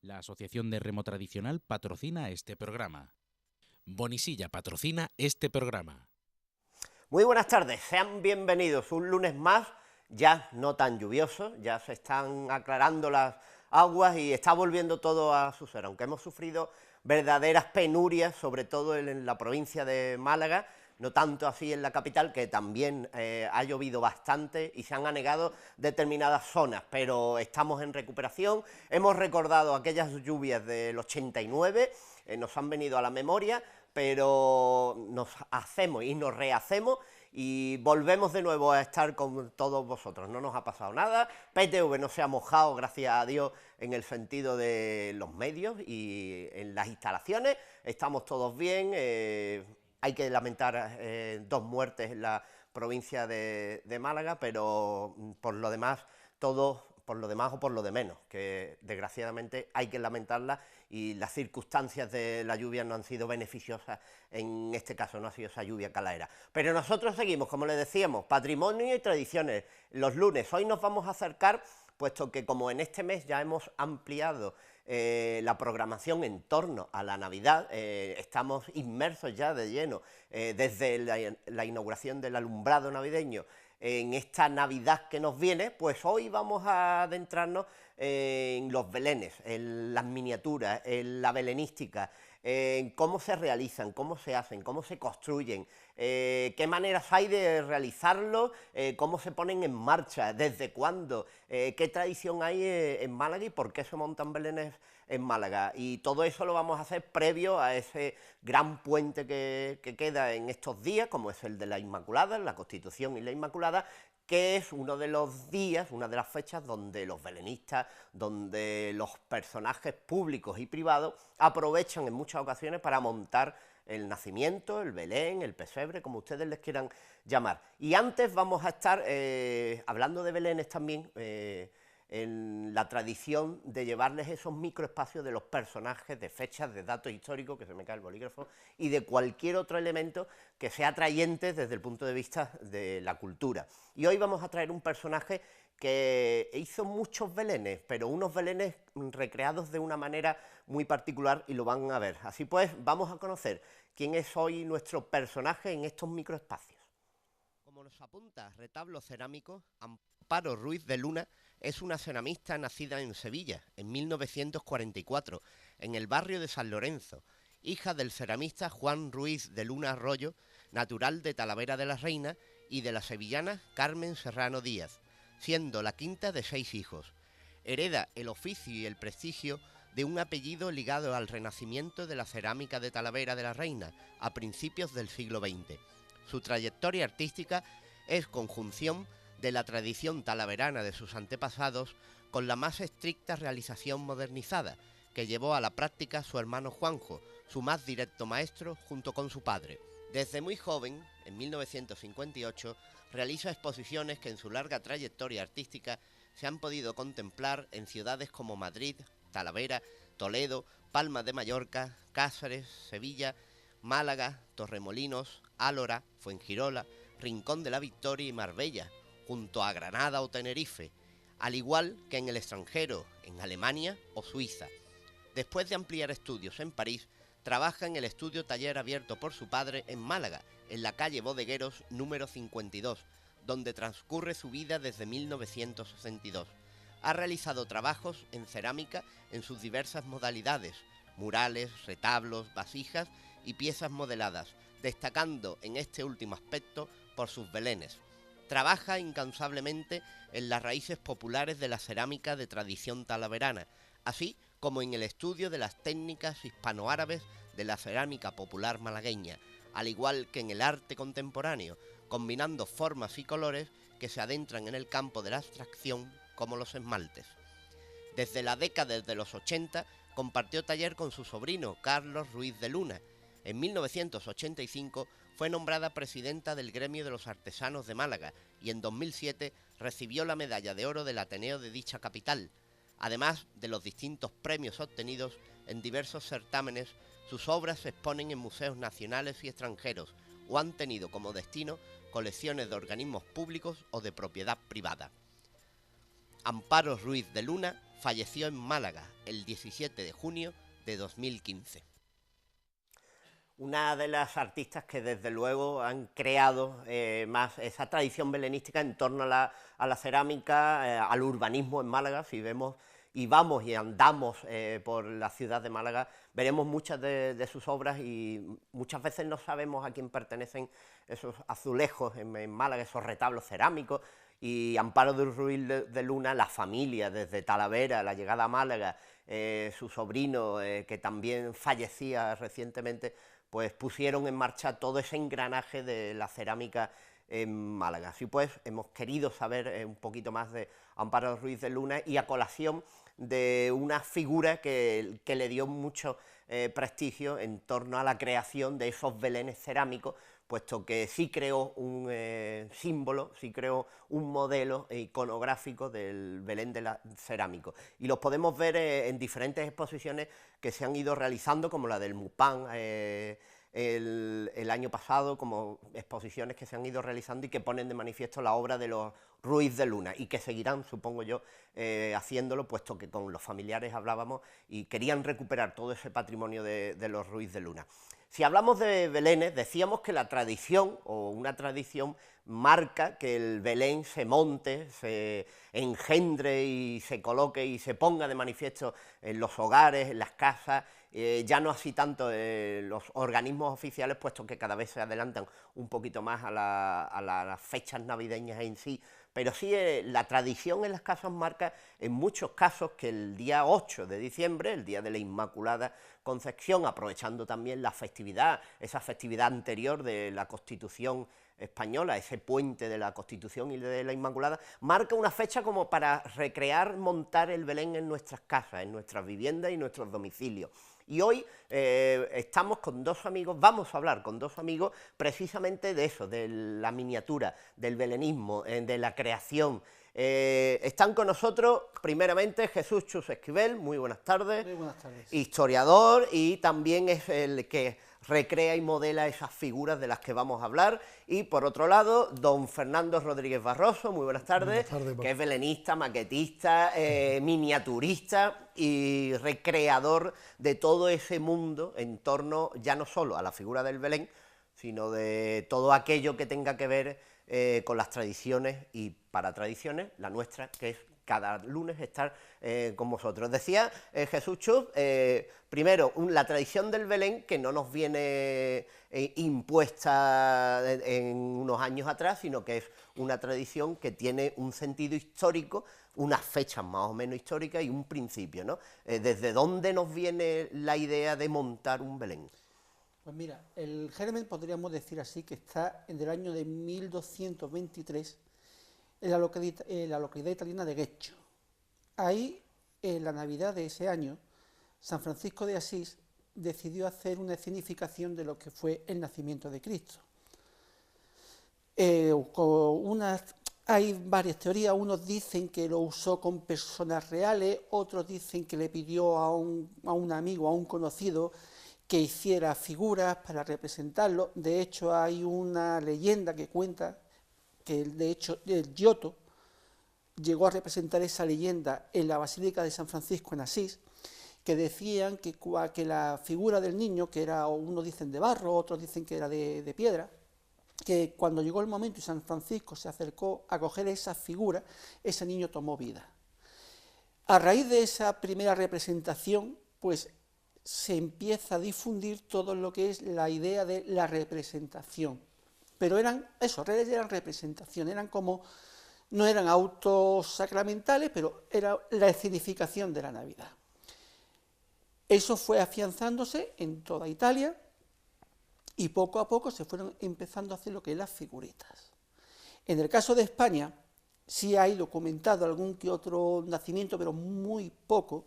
La Asociación de Remo Tradicional patrocina este programa. Bonisilla patrocina este programa. Muy buenas tardes, sean bienvenidos un lunes más, ya no tan lluvioso, ya se están aclarando las aguas y está volviendo todo a su ser, aunque hemos sufrido verdaderas penurias, sobre todo en la provincia de Málaga, no tanto así en la capital, que también ha llovido bastante y se han anegado determinadas zonas, pero estamos en recuperación. Hemos recordado aquellas lluvias del 89, nos han venido a la memoria, pero nos hacemos y nos rehacemos y volvemos de nuevo a estar con todos vosotros. No nos ha pasado nada, PTV no se ha mojado, gracias a Dios, en el sentido de los medios y en las instalaciones, estamos todos bien. Hay que lamentar 2 muertes en la provincia de Málaga, pero por lo demás, todo por lo demás o por lo de menos, que desgraciadamente hay que lamentarla y las circunstancias de la lluvia no han sido beneficiosas, en este caso no ha sido esa lluvia calaera. Pero nosotros seguimos, como les decíamos, patrimonio y tradiciones, los lunes. Hoy nos vamos a acercar, puesto que como en este mes ya hemos ampliado la programación en torno a la Navidad, estamos inmersos ya de lleno desde la inauguración del alumbrado navideño en esta Navidad que nos viene, pues hoy vamos a adentrarnos en los belenes, en las miniaturas, en la belenística, en cómo se realizan, cómo se hacen, cómo se construyen, qué maneras hay de realizarlo, cómo se ponen en marcha, desde cuándo, qué tradición hay en Málaga y por qué se montan belenes en Málaga. Y todo eso lo vamos a hacer previo a ese gran puente que queda en estos días, como es el de la Inmaculada, la Constitución y la Inmaculada, que es uno de los días, una de las fechas donde los belenistas, donde los personajes públicos y privados aprovechan en muchas ocasiones para montar el nacimiento, el Belén, el pesebre, como ustedes les quieran llamar. Y antes vamos a estar hablando de belenes también, en la tradición de llevarles esos microespacios de los personajes, de fechas, de datos históricos, que se me cae el bolígrafo, y de cualquier otro elemento que sea atrayente desde el punto de vista de la cultura. Y hoy vamos a traer un personaje que hizo muchos belenes, pero unos belenes recreados de una manera muy particular y lo van a ver. Así pues, vamos a conocer quién es hoy nuestro personaje en estos microespacios. Como nos apunta Retablo Cerámico, Amparo Ruiz de Luna es una ceramista nacida en Sevilla en 1944, en el barrio de San Lorenzo, hija del ceramista Juan Ruiz de Luna Arroyo, natural de Talavera de la Reina, y de la sevillana Carmen Serrano Díaz, siendo la quinta de 6 hijos. Hereda el oficio y el prestigio de un apellido ligado al renacimiento de la cerámica de Talavera de la Reina a principios del siglo XX. Su trayectoria artística es conjunción de la tradición talaverana de sus antepasados con la más estricta realización modernizada, que llevó a la práctica su hermano Juanjo, su más directo maestro junto con su padre. Desde muy joven, en 1958, realiza exposiciones que en su larga trayectoria artística se han podido contemplar en ciudades como Madrid, Talavera, Toledo, Palma de Mallorca, Cáceres, Sevilla, Málaga, Torremolinos, Álora, Fuengirola, Rincón de la Victoria y Marbella, junto a Granada o Tenerife, al igual que en el extranjero, en Alemania o Suiza. Después de ampliar estudios en París, trabaja en el estudio taller abierto por su padre en Málaga, en la calle Bodegueros número 52, donde transcurre su vida desde 1962. Ha realizado trabajos en cerámica en sus diversas modalidades, murales, retablos, vasijas y piezas modeladas, destacando en este último aspecto por sus belenes. Trabaja incansablemente en las raíces populares de la cerámica de tradición talaverana, así como en el estudio de las técnicas hispanoárabes de la cerámica popular malagueña, al igual que en el arte contemporáneo, combinando formas y colores que se adentran en el campo de la abstracción como los esmaltes. Desde la década de los 80 compartió taller con su sobrino Carlos Ruiz de Luna. En 1985 fue nombrada presidenta del Gremio de los Artesanos de Málaga y en 2007 recibió la medalla de oro del Ateneo de dicha capital. Además de los distintos premios obtenidos en diversos certámenes, sus obras se exponen en museos nacionales y extranjeros o han tenido como destino colecciones de organismos públicos o de propiedad privada. Amparo Ruiz de Luna falleció en Málaga el 17 de junio de 2015. Una de las artistas que desde luego han creado más esa tradición belenística en torno a la cerámica, al urbanismo en Málaga. Si vemos y vamos y andamos por la ciudad de Málaga, veremos muchas de sus obras y muchas veces no sabemos a quién pertenecen esos azulejos en Málaga, esos retablos cerámicos. Y Amparo de Ruiz de Luna, la familia, desde Talavera, la llegada a Málaga, su sobrino, que también fallecía recientemente, pues pusieron en marcha todo ese engranaje de la cerámica en Málaga. Así pues, hemos querido saber un poquito más de Amparo Ruiz de Luna y a colación de una figura que le dio mucho prestigio en torno a la creación de esos belenes cerámicos, puesto que sí creó un símbolo, sí creó un modelo iconográfico del Belén de la cerámico. Y los podemos ver en diferentes exposiciones que se han ido realizando, como la del Mupán el año pasado, como exposiciones que se han ido realizando y que ponen de manifiesto la obra de los Ruiz de Luna, y que seguirán, supongo yo, haciéndolo, puesto que con los familiares hablábamos y querían recuperar todo ese patrimonio de los Ruiz de Luna. Si hablamos de belenes, decíamos que la tradición, o una tradición, marca que el Belén se monte, se engendre y se coloque y se ponga de manifiesto en los hogares, en las casas, ya no así tanto los organismos oficiales, puesto que cada vez se adelantan un poquito más a las fechas navideñas en sí, pero sí la tradición en las casas marca en muchos casos que el día 8 de diciembre, el día de la Inmaculada Concepción, aprovechando también la festividad, esa festividad anterior de la Constitución española, ese puente de la Constitución y de la Inmaculada, marca una fecha como para recrear, montar el Belén en nuestras casas, en nuestras viviendas y nuestros domicilios. Y hoy estamos con dos amigos, vamos a hablar con dos amigos precisamente de eso, de la miniatura, del belenismo, de la creación. Están con nosotros, primeramente, Jesús Chus Esquivel, muy buenas tardes. Muy buenas tardes. Historiador, y también es el que recrea y modela esas figuras de las que vamos a hablar. Y por otro lado, don Fernando Rodríguez Barroso, muy buenas tardes, que es belenista, maquetista, miniaturista y recreador de todo ese mundo en torno ya no solo a la figura del Belén, sino de todo aquello que tenga que ver con las tradiciones, y para tradiciones, la nuestra, que es cada lunes estar con vosotros. Decía Jesús Chus, primero, la tradición del Belén, que no nos viene impuesta en unos años atrás, sino que es una tradición que tiene un sentido histórico, unas fechas más o menos históricas y un principio, ¿no? ¿Desde dónde nos viene la idea de montar un Belén? Pues mira, el germen podríamos decir así que está en el año de 1223 en la localidad italiana de Gueccio. Ahí, en la Navidad de ese año, San Francisco de Asís decidió hacer una escenificación de lo que fue el nacimiento de Cristo. Hay varias teorías, unos dicen que lo usó con personas reales, otros dicen que le pidió a un amigo, a un conocido, que hiciera figuras para representarlo. De hecho, hay una leyenda que cuenta que, de hecho, el Giotto llegó a representar esa leyenda en la Basílica de San Francisco en Asís, que decían que la figura del niño, que era, unos dicen de barro, otros dicen que era de piedra, que cuando llegó el momento y San Francisco se acercó a coger esa figura, ese niño tomó vida. A raíz de esa primera representación, pues se empieza a difundir todo lo que es la idea de la representación. Pero eran representación, no eran autos sacramentales, pero era la escenificación de la Navidad. Eso fue afianzándose en toda Italia y poco a poco se fueron empezando a hacer lo que es las figuritas. En el caso de España, sí hay documentado algún que otro nacimiento, pero muy poco.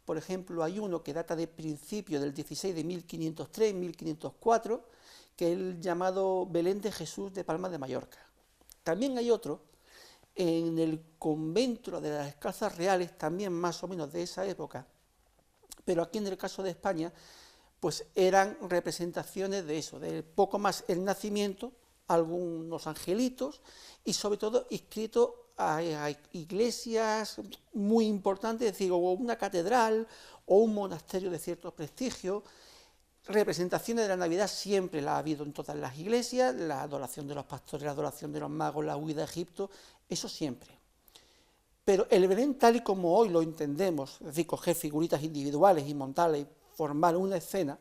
Por ejemplo, hay uno que data de principios del 16 de 1503, 1504, que es el llamado Belén de Jesús de Palma de Mallorca. También hay otro en el convento de las Descalzas Reales, también más o menos de esa época, pero aquí en el caso de España, pues eran representaciones de eso, de poco más el nacimiento, algunos angelitos y sobre todo inscrito hay iglesias muy importantes, es decir, o una catedral o un monasterio de cierto prestigio. Representaciones de la Navidad siempre la ha habido en todas las iglesias, la adoración de los pastores, la adoración de los magos, la huida a Egipto, eso siempre. Pero el Belén tal y como hoy lo entendemos, es decir, coger figuritas individuales y montarlas y formar una escena,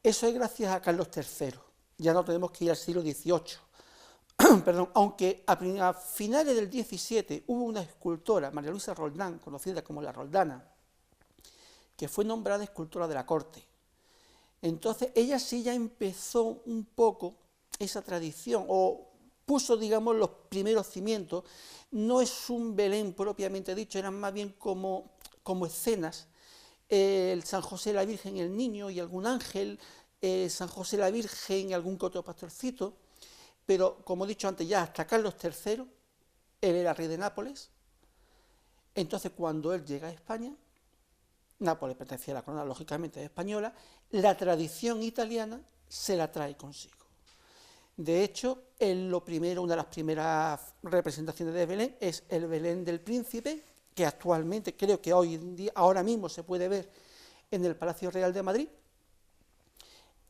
eso es gracias a Carlos III, ya no tenemos que ir al siglo XVIII. Perdón, aunque a finales del XVII hubo una escultora, María Luisa Roldán, conocida como la Roldana, que fue nombrada escultora de la corte. Entonces ella sí ya empezó un poco esa tradición, o puso, digamos, los primeros cimientos. No es un Belén propiamente dicho, eran más bien como escenas. El San José, la Virgen, el Niño y algún ángel, San José, la Virgen y algún que otro pastorcito. Pero, como he dicho antes, ya hasta Carlos III, él era rey de Nápoles. Entonces, cuando él llega a España, Nápoles pertenecía a la corona, lógicamente, española, la tradición italiana se la trae consigo. De hecho, una de las primeras representaciones de Belén es el Belén del Príncipe, que actualmente, creo que hoy en día, ahora mismo se puede ver en el Palacio Real de Madrid.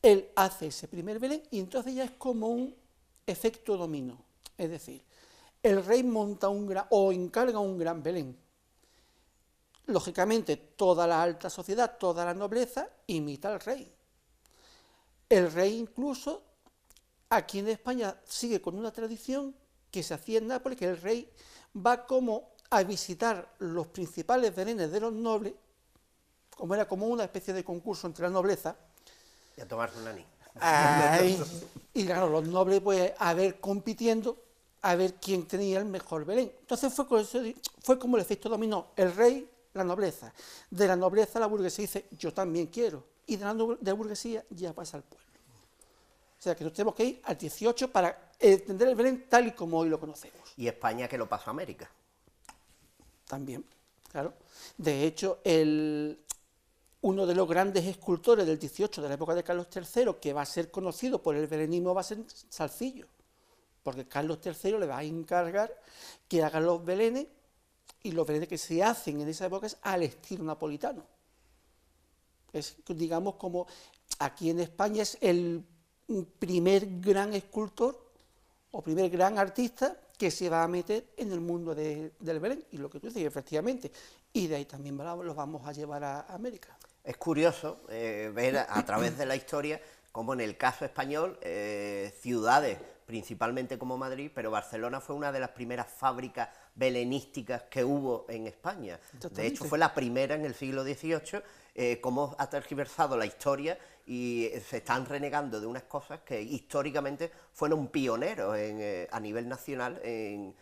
Él hace ese primer Belén y entonces ya es como un efecto dominó, es decir, el rey monta o encarga un gran Belén. Lógicamente, toda la alta sociedad, toda la nobleza imita al rey. El rey incluso, aquí en España, sigue con una tradición que se hacía en Nápoles, que el rey va como a visitar los principales belenes de los nobles, como era como una especie de concurso entre la nobleza. Y a tomarse un anís. Y claro, los nobles pues a ver compitiendo, a ver quién tenía el mejor Belén. Entonces fue como el efecto dominó, el rey, la nobleza. De la nobleza la burguesía dice, yo también quiero. Y de la burguesía ya pasa al pueblo. O sea que nos tenemos que ir al 18 para entender el Belén tal y como hoy lo conocemos. Y España que lo pasó a América. También, claro. De hecho, uno de los grandes escultores del 18 de la época de Carlos III, que va a ser conocido por el belenismo, va a ser Salcillo, porque Carlos III le va a encargar que haga los belenes, y los belenes que se hacen en esa época es al estilo napolitano. Es, digamos, como aquí en España es el primer gran escultor o primer gran artista que se va a meter en el mundo del Belén, y lo que tú dices, efectivamente, y de ahí también los vamos a llevar a América. Es curioso ver a través de la historia cómo en el caso español, ciudades, principalmente como Madrid, pero Barcelona fue una de las primeras fábricas belenísticas que hubo en España. De hecho, fue la primera en el siglo XVIII, cómo ha tergiversado la historia y se están renegando de unas cosas que históricamente fueron pioneros a nivel nacional en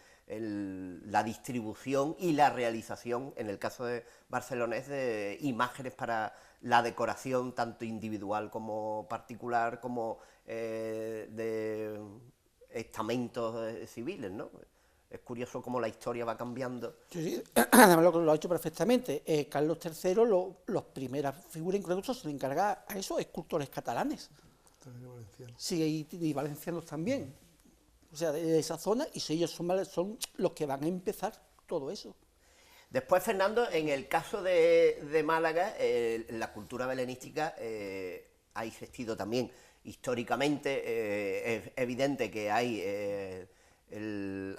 la distribución y la realización, en el caso de barcelonés, de imágenes para la decoración tanto individual como particular, como de estamentos civiles, ¿no? Es curioso cómo la historia va cambiando. Sí, además lo ha hecho perfectamente. Carlos III, las primeras figuras incluso se le encarga a esos escultores catalanes. También valencianos. Sí, y valencianos también. O sea, de esa zona, y si ellos son los que van a empezar todo eso. Después, Fernando, en el caso de Málaga, la cultura belenística ha existido también históricamente. Es evidente que hay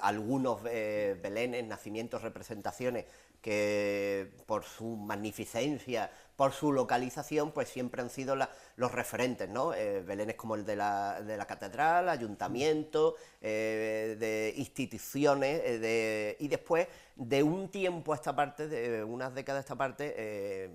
algunos belenes, nacimientos, representaciones que por su magnificencia, por su localización, pues siempre han sido los referentes, ¿no? Belenes como el de la catedral, ayuntamiento, de instituciones, y después, de un tiempo a esta parte, de unas décadas a esta parte,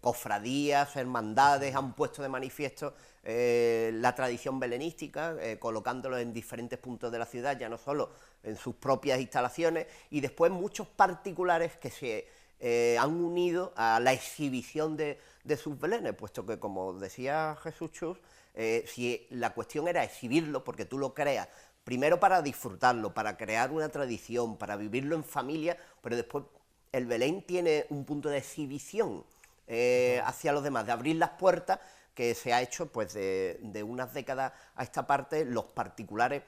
cofradías, hermandades han puesto de manifiesto la tradición belenística, colocándolo en diferentes puntos de la ciudad, ya no solo en sus propias instalaciones, y después muchos particulares que se han unido a la exhibición de sus belenes, puesto que, como decía Jesús Chus, si la cuestión era exhibirlo, porque tú lo creas, primero para disfrutarlo, para crear una tradición, para vivirlo en familia, pero después el Belén tiene un punto de exhibición hacia los demás, de abrir las puertas que se ha hecho pues de unas décadas a esta parte. Los particulares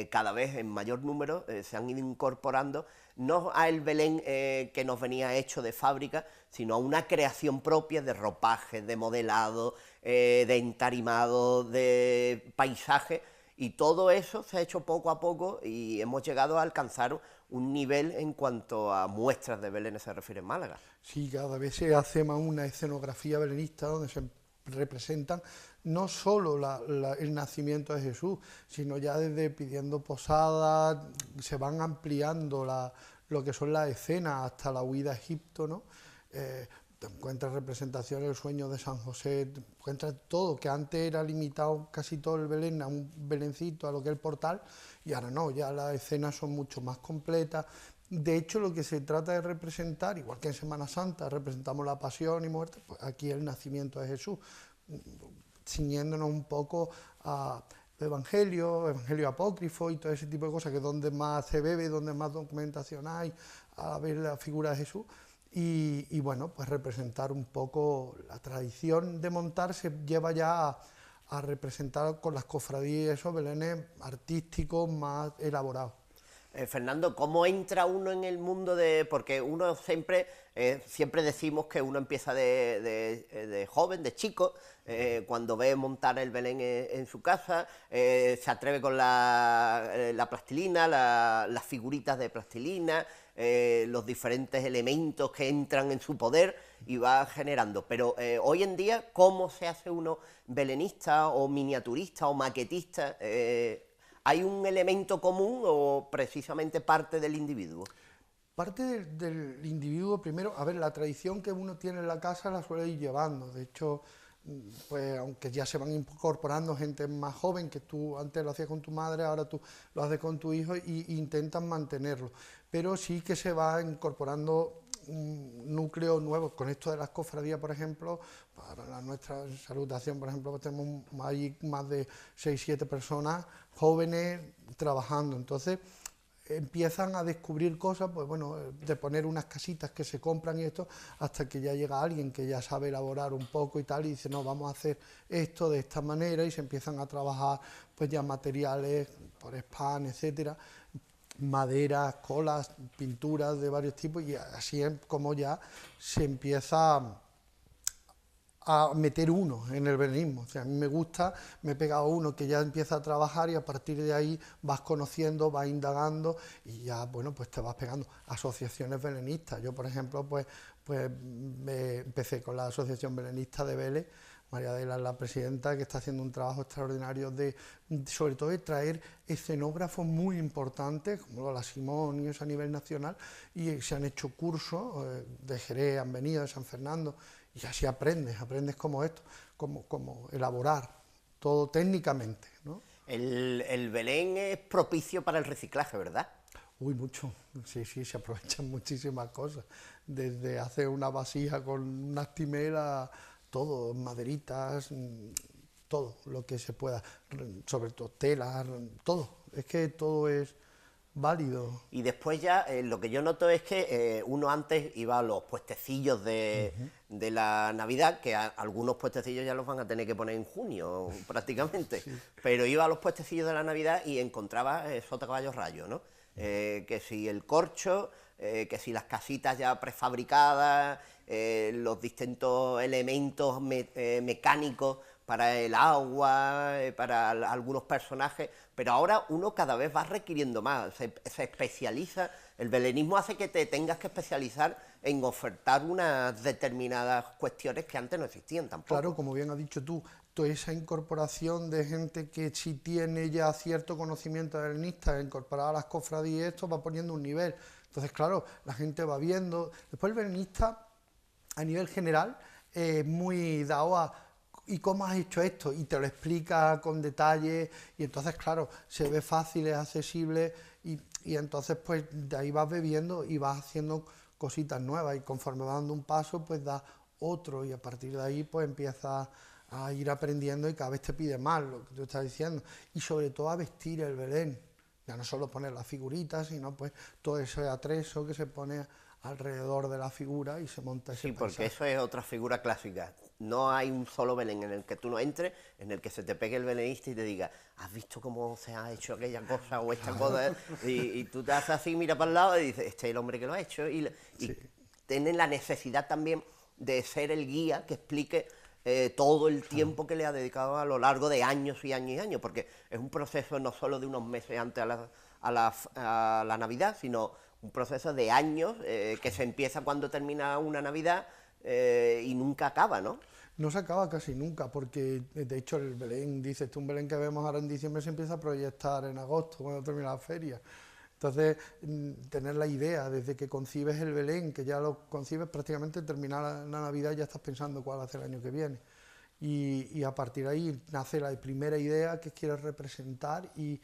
cada vez en mayor número se han ido incorporando, no a el Belén que nos venía hecho de fábrica, sino a una creación propia de ropaje, de modelado, de entarimado, de paisaje, y todo eso se ha hecho poco a poco y hemos llegado a alcanzar un nivel en cuanto a muestras de Belén se refiere en Málaga. Sí, cada vez se hace más una escenografía belenista donde se representan no solo el nacimiento de Jesús, sino ya desde pidiendo posadas, se van ampliando lo que son las escenas hasta la huida a Egipto, ¿no? Te encuentras representaciones del sueño de San José, te encuentras todo, que antes era limitado casi todo el Belén a un belencito, a lo que es el portal, y ahora no, ya las escenas son mucho más completas. De hecho, lo que se trata de representar, igual que en Semana Santa representamos la pasión y muerte, pues aquí el nacimiento de Jesús, ciñéndonos un poco a evangelio apócrifo y todo ese tipo de cosas, que es donde más se bebe, donde más documentación hay, a ver la figura de Jesús. Y bueno, pues representar un poco la tradición de montar se lleva ya a representar con las cofradías esos belenes artísticos más elaborados. Fernando, ¿cómo entra uno en el mundo de...? Porque uno siempre decimos que uno empieza de joven, de chico, cuando ve montar el Belén en su casa, se atreve con la plastilina, las figuritas de plastilina, los diferentes elementos que entran en su poder y va generando. Pero hoy en día, ¿cómo se hace uno belenista o miniaturista o maquetista? ¿Hay un elemento común o precisamente parte del individuo? Parte del individuo, primero, a ver, la tradición que uno tiene en la casa la suele ir llevando. De hecho, pues aunque ya se van incorporando gente más joven, que tú antes lo hacías con tu madre, ahora tú lo haces con tu hijo, y intentan mantenerlo. Pero sí que se va incorporando un núcleo nuevo. Con esto de las cofradías, por ejemplo, para nuestra salutación, por ejemplo, pues tenemos ahí más de 6-7 personas jóvenes trabajando. Entonces empiezan a descubrir cosas, pues bueno, de poner unas casitas que se compran y esto, hasta que ya llega alguien que ya sabe elaborar un poco y tal, y dice, no, vamos a hacer esto de esta manera, y se empiezan a trabajar pues ya materiales, por spam, etcétera, maderas, colas, pinturas de varios tipos, y así es como ya se empieza a meter uno en el belenismo. O sea, a mí me gusta, me he pegado uno que ya empieza a trabajar, y a partir de ahí vas conociendo, vas indagando, y ya, bueno, pues te vas pegando. Asociaciones belenistas. Yo, por ejemplo, pues empecé con la Asociación Belenista de Vélez. María Adela es la presidenta, que está haciendo un trabajo extraordinario sobre todo de traer escenógrafos muy importantes, como la Simón y eso a nivel nacional, y se han hecho cursos de Jerez, han venido de San Fernando, y así aprendes como esto, como elaborar todo técnicamente, ¿no? El Belén es propicio para el reciclaje, ¿verdad? Uy, mucho, sí, se aprovechan muchísimas cosas, desde hacer una vasija con unas timelas, todo, maderitas, todo lo que se pueda, sobre todo telas, todo, es que todo es válido. Y después ya lo que yo noto es que uno antes iba a los puestecillos de la Navidad, que algunos puestecillos ya los van a tener que poner en junio prácticamente, sí. Pero iba a los puestecillos de la Navidad y encontraba sota, caballo, rayo, ¿no? Que si el corcho, que si las casitas ya prefabricadas, los distintos elementos mecánicos para el agua, para algunos personajes, pero ahora uno cada vez va requiriendo más, se especializa, el belenismo hace que te tengas que especializar en ofertar unas determinadas cuestiones que antes no existían tampoco. Claro, como bien has dicho tú, toda esa incorporación de gente que sí tiene ya cierto conocimiento belenista, incorporada a las cofradías, esto va poniendo un nivel. Entonces, claro, la gente va viendo. Después el belenista, a nivel general, muy dado a ¿y cómo has hecho esto? Y te lo explica con detalle, y entonces, claro, se ve fácil, es accesible, y entonces, pues, de ahí vas bebiendo y vas haciendo cositas nuevas, y conforme vas dando un paso, pues das otro, y a partir de ahí, pues, empiezas a ir aprendiendo, y cada vez te pide más lo que tú estás diciendo, y sobre todo a vestir el Belén, ya no solo poner las figuritas, sino, pues, todo ese atrezo que se pone alrededor de la figura y se monta ese Sí, porque paisaje. eso es otra figura clásica. No hay un solo Belén en el que tú no entres, en el que se te pegue el belenista y te diga, ¿has visto cómo se ha hecho aquella cosa o esta cosa? Y tú te haces así, mira para el lado y dices, este es el hombre que lo ha hecho. Y tienen la necesidad también de ser el guía que explique todo el tiempo que le ha dedicado a lo largo de años y años y años, porque es un proceso no solo de unos meses antes a la Navidad, sino un proceso de años que se empieza cuando termina una Navidad y nunca acaba, ¿no? No se acaba casi nunca, porque de hecho el Belén, dices tú, un Belén que vemos ahora en diciembre se empieza a proyectar en agosto, cuando termina la feria. Entonces, tener la idea desde que concibes el Belén, que ya lo concibes prácticamente terminar la Navidad, ya estás pensando cuál va a ser el año que viene. Y a partir de ahí nace la primera idea que quieres representar y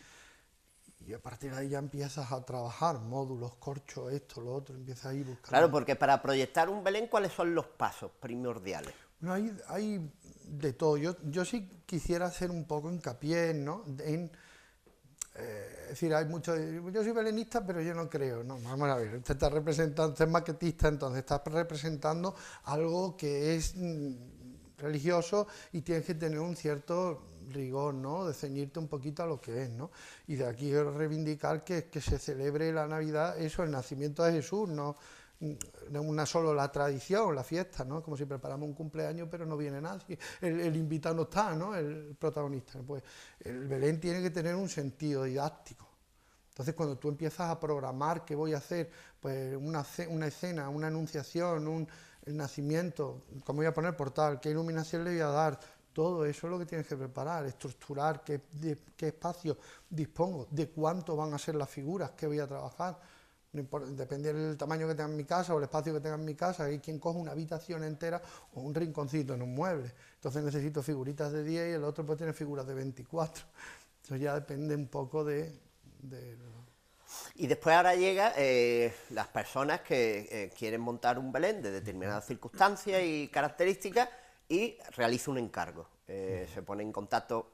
a partir de ahí ya empiezas a trabajar módulos, corchos, esto, lo otro, empiezas ahí buscando. Claro, porque para proyectar un Belén, ¿cuáles son los pasos primordiales? No, hay de todo. Yo sí quisiera hacer un poco hincapié, ¿no? Es decir, hay mucho. Yo soy belenista, pero yo no creo. No, vamos a ver. Usted está representando, usted es maquetista, entonces está representando algo que es religioso y tienes que tener un cierto rigor, ¿no? De ceñirte un poquito a lo que es, ¿no? Y de aquí quiero reivindicar que se celebre la Navidad, eso, el nacimiento de Jesús, no una solo la tradición, la fiesta, ¿no? Como si preparamos un cumpleaños pero no viene nadie, el invitado no está, ¿no? El protagonista. Pues el Belén tiene que tener un sentido didáctico. Entonces cuando tú empiezas a programar qué voy a hacer, pues una escena, una anunciación, el nacimiento, cómo voy a poner portal, qué iluminación le voy a dar, todo eso es lo que tienes que preparar, estructurar qué espacio dispongo, de cuánto van a ser las figuras que voy a trabajar. Depende del tamaño que tenga en mi casa o el espacio que tenga en mi casa. Hay quien coge una habitación entera o un rinconcito en un mueble. Entonces necesito figuritas de 10 y el otro puede tener figuras de 24. Eso ya depende un poco de... Y después ahora llega las personas que quieren montar un Belén de determinadas circunstancias y características y realiza un encargo. Se pone en contacto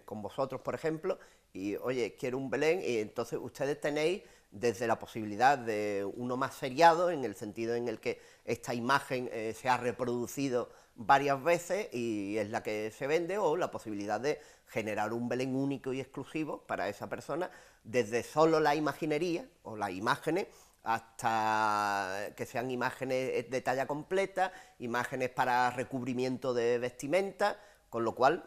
con vosotros, por ejemplo, y oye, quiero un Belén, y entonces ustedes tenéis desde la posibilidad de uno más seriado, en el sentido en el que esta imagen se ha reproducido varias veces y es la que se vende, o la posibilidad de generar un Belén único y exclusivo para esa persona, desde solo la imaginería o las imágenes hasta que sean imágenes de talla completa, imágenes para recubrimiento de vestimenta, con lo cual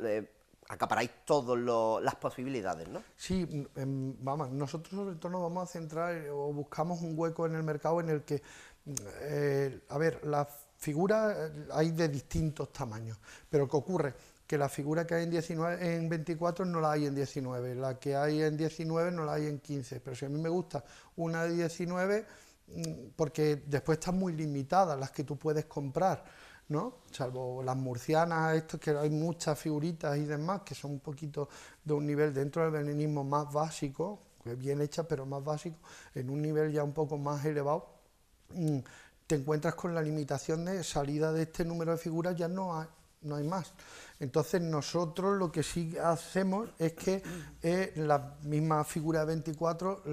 acaparáis todas las posibilidades, ¿no? Sí, vamos, nosotros sobre todo nos vamos a centrar o buscamos un hueco en el mercado en el que, a ver, las figuras hay de distintos tamaños, pero ¿qué ocurre? Que la figura que hay en 24 no la hay en 19, la que hay en 19 no la hay en 15, pero si a mí me gusta una de 19, porque después están muy limitadas las que tú puedes comprar, ¿no? Salvo las murcianas, esto que hay muchas figuritas y demás que son un poquito de un nivel dentro del belenismo más básico, bien hechas pero más básico, en un nivel ya un poco más elevado, te encuentras con la limitación de salida de este número de figuras, ya no hay más. Entonces nosotros lo que sí hacemos es que la misma figura de 24,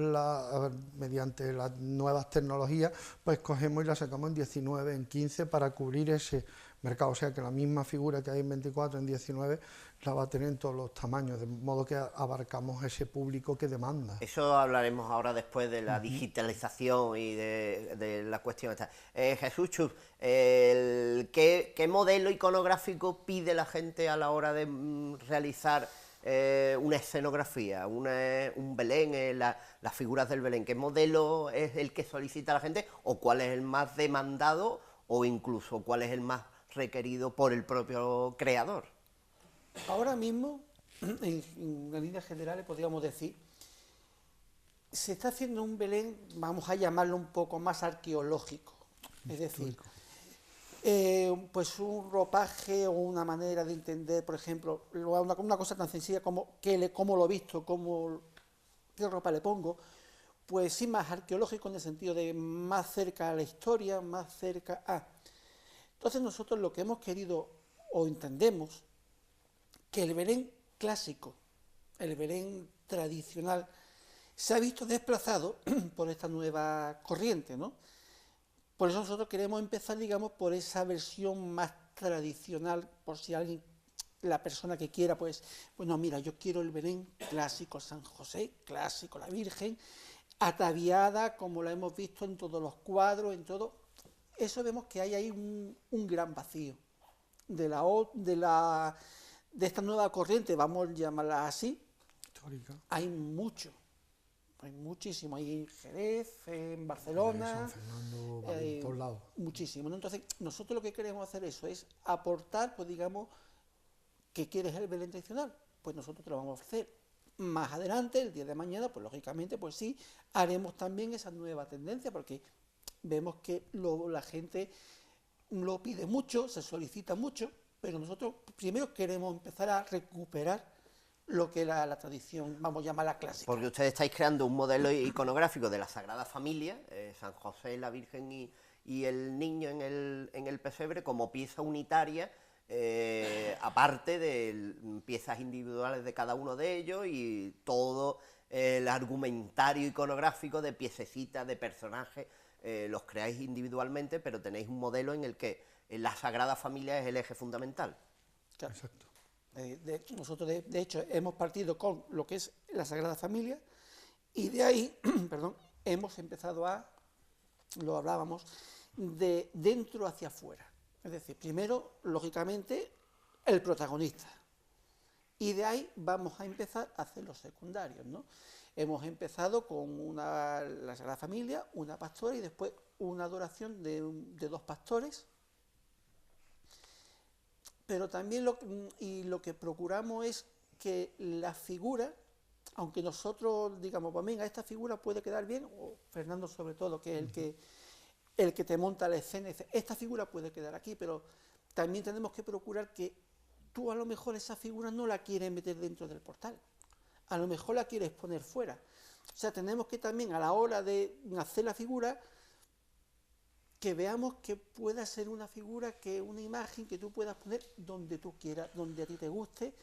mediante las nuevas tecnologías, pues cogemos y la sacamos en 19, en 15 para cubrir ese mercado. O sea que la misma figura que hay en 24, en 19, la va a tener en todos los tamaños, de modo que abarcamos ese público que demanda. Eso hablaremos ahora después de la digitalización y de la cuestión esta. Jesús Chus, ¿qué modelo iconográfico pide la gente a la hora de realizar una escenografía, un Belén, las figuras del Belén? ¿Qué modelo es el que solicita la gente o cuál es el más demandado o incluso cuál es el más requerido por el propio creador? Ahora mismo, en líneas generales, podríamos decir, se está haciendo un Belén, vamos a llamarlo un poco más arqueológico, es decir, pues un ropaje o una manera de entender, por ejemplo, una cosa tan sencilla como cómo lo he visto, qué ropa le pongo, pues sí más arqueológico en el sentido de más cerca a la historia, más cerca a... Entonces nosotros lo que hemos querido o entendemos que el Belén clásico, el Belén tradicional, se ha visto desplazado por esta nueva corriente, ¿no? Por eso nosotros queremos empezar, digamos, por esa versión más tradicional, por si alguien, la persona que quiera, pues no, mira, yo quiero el Belén clásico San José, clásico la Virgen, ataviada como la hemos visto en todos los cuadros, en todo. Eso vemos que hay ahí un gran vacío de esta nueva corriente, vamos a llamarla así. Histórica. Hay muchísimo, hay en Jerez, en Barcelona, San Fernando, en todos lados. Muchísimo, ¿no? Entonces, nosotros lo que queremos hacer es aportar, pues digamos, ¿qué quieres el Belén tradicional? Pues nosotros te lo vamos a ofrecer. Más adelante, el día de mañana, pues lógicamente, pues sí, haremos también esa nueva tendencia, porque vemos que la gente lo pide mucho, se solicita mucho, pero nosotros primero queremos empezar a recuperar lo que era la tradición, vamos a llamarla clásica. Porque ustedes estáis creando un modelo iconográfico de la Sagrada Familia, San José, la Virgen y el niño en el pesebre, como pieza unitaria, aparte de piezas individuales de cada uno de ellos y todo el argumentario iconográfico de piececitas, de personajes, los creáis individualmente, pero tenéis un modelo en el que la Sagrada Familia es el eje fundamental. Claro. Exacto. Nosotros, de hecho, hemos partido con lo que es la Sagrada Familia y de ahí, perdón, hemos empezado lo hablábamos, de dentro hacia afuera. Es decir, primero, lógicamente, el protagonista. Y de ahí vamos a empezar a hacer los secundarios, ¿no? Hemos empezado con la Sagrada Familia, una pastora y después una adoración de 2 pastores. Pero también lo que procuramos es que la figura, aunque nosotros digamos, pues venga, esta figura puede quedar bien, o Fernando sobre todo, que es el que te monta la escena, dice, esta figura puede quedar aquí, pero también tenemos que procurar que tú a lo mejor esa figura no la quieres meter dentro del portal, a lo mejor la quieres poner fuera. O sea, tenemos que también a la hora de hacer la figura, que veamos que pueda ser una figura, una imagen que tú puedas poner donde tú quieras, donde a ti te guste,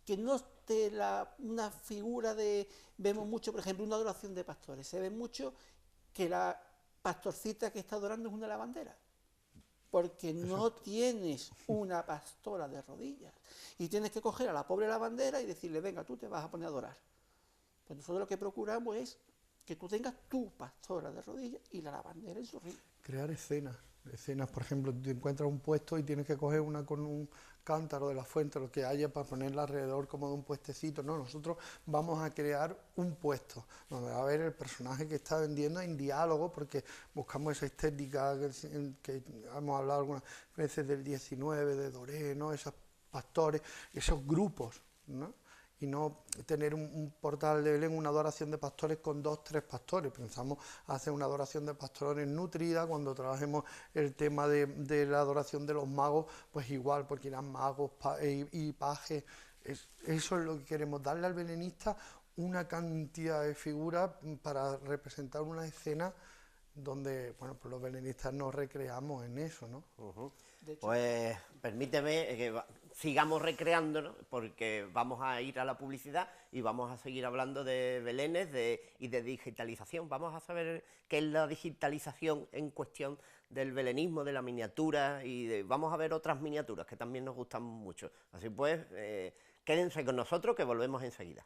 que no esté una figura vemos mucho, por ejemplo, una adoración de pastores, se ve mucho que la pastorcita que está adorando es una lavandera, porque no tienes una pastora de rodillas, y tienes que coger a la pobre lavandera y decirle, venga, tú te vas a poner a adorar. Pues nosotros lo que procuramos es que tú tengas tu pastora de rodillas y la lavandera en su río. Crear escenas, por ejemplo, te encuentras un puesto y tienes que coger una con un cántaro de la fuente, lo que haya, para ponerla alrededor como de un puestecito. No, nosotros vamos a crear un puesto donde va a haber el personaje que está vendiendo en diálogo, porque buscamos esa estética que hemos hablado algunas veces del 19, de Doré, ¿no? Esos pastores, esos grupos, ¿no? Y no tener un portal de Belén, una adoración de pastores con 2, 3 pastores. Pensamos hacer una adoración de pastores nutrida, cuando trabajemos el tema de la adoración de los magos, pues igual, porque irán magos y pajes. Eso es lo que queremos, darle al belenista una cantidad de figuras para representar una escena donde, bueno, pues los belenistas nos recreamos en eso, ¿no? Pues permíteme que sigamos recreándonos, porque vamos a ir a la publicidad y vamos a seguir hablando de belenes y de digitalización. Vamos a saber qué es la digitalización en cuestión del belenismo, de la miniatura, y vamos a ver otras miniaturas que también nos gustan mucho. Así pues, quédense con nosotros que volvemos enseguida.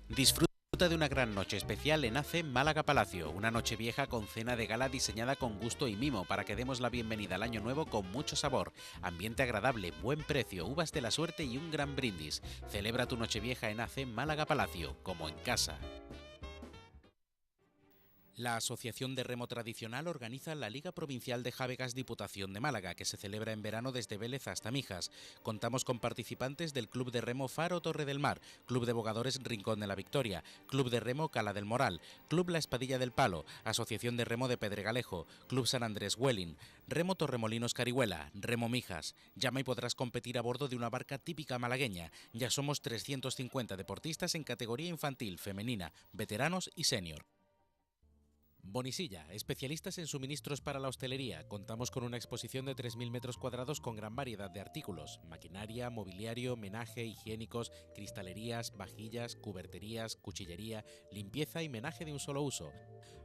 Disfruta de una gran noche especial en ACE Málaga Palacio, una noche vieja con cena de gala diseñada con gusto y mimo para que demos la bienvenida al año nuevo con mucho sabor, ambiente agradable, buen precio, uvas de la suerte y un gran brindis. Celebra tu noche vieja en ACE Málaga Palacio, como en casa. La Asociación de Remo Tradicional organiza la Liga Provincial de Jávegas Diputación de Málaga, que se celebra en verano desde Vélez hasta Mijas. Contamos con participantes del Club de Remo Faro Torre del Mar, Club de Bogadores Rincón de la Victoria, Club de Remo Cala del Moral, Club La Espadilla del Palo, Asociación de Remo de Pedregalejo, Club San Andrés Huelin, Remo Torremolinos Carihuela, Remo Mijas. Llama y podrás competir a bordo de una barca típica malagueña. Ya somos 350 deportistas en categoría infantil, femenina, veteranos y senior. Bonisilla, especialistas en suministros para la hostelería. Contamos con una exposición de 3.000 metros cuadrados con gran variedad de artículos: maquinaria, mobiliario, menaje, higiénicos, cristalerías, vajillas, cuberterías, cuchillería, limpieza y menaje de un solo uso.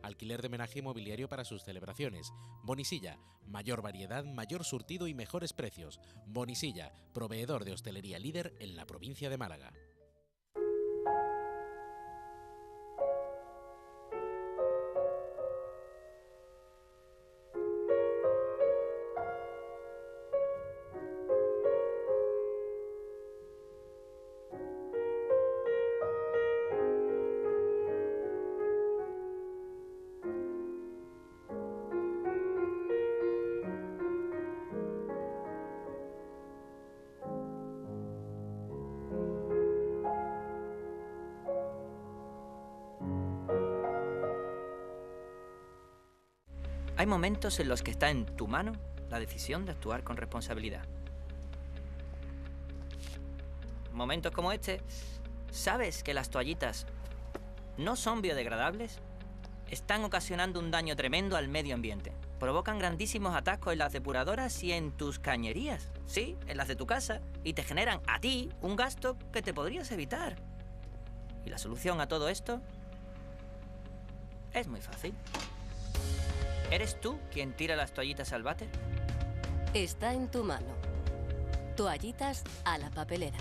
Alquiler de menaje y mobiliario para sus celebraciones. Bonisilla, mayor variedad, mayor surtido y mejores precios. Bonisilla, proveedor de hostelería líder en la provincia de Málaga. Hay momentos en los que está en tu mano la decisión de actuar con responsabilidad. Momentos como este, ¿sabes que las toallitas no son biodegradables? Están ocasionando un daño tremendo al medio ambiente. Provocan grandísimos atascos en las depuradoras y en tus cañerías. Sí, en las de tu casa. Y te generan a ti un gasto que te podrías evitar. Y la solución a todo esto es muy fácil. ¿Eres tú quien tira las toallitas al váter? Está en tu mano. Toallitas a la papelera.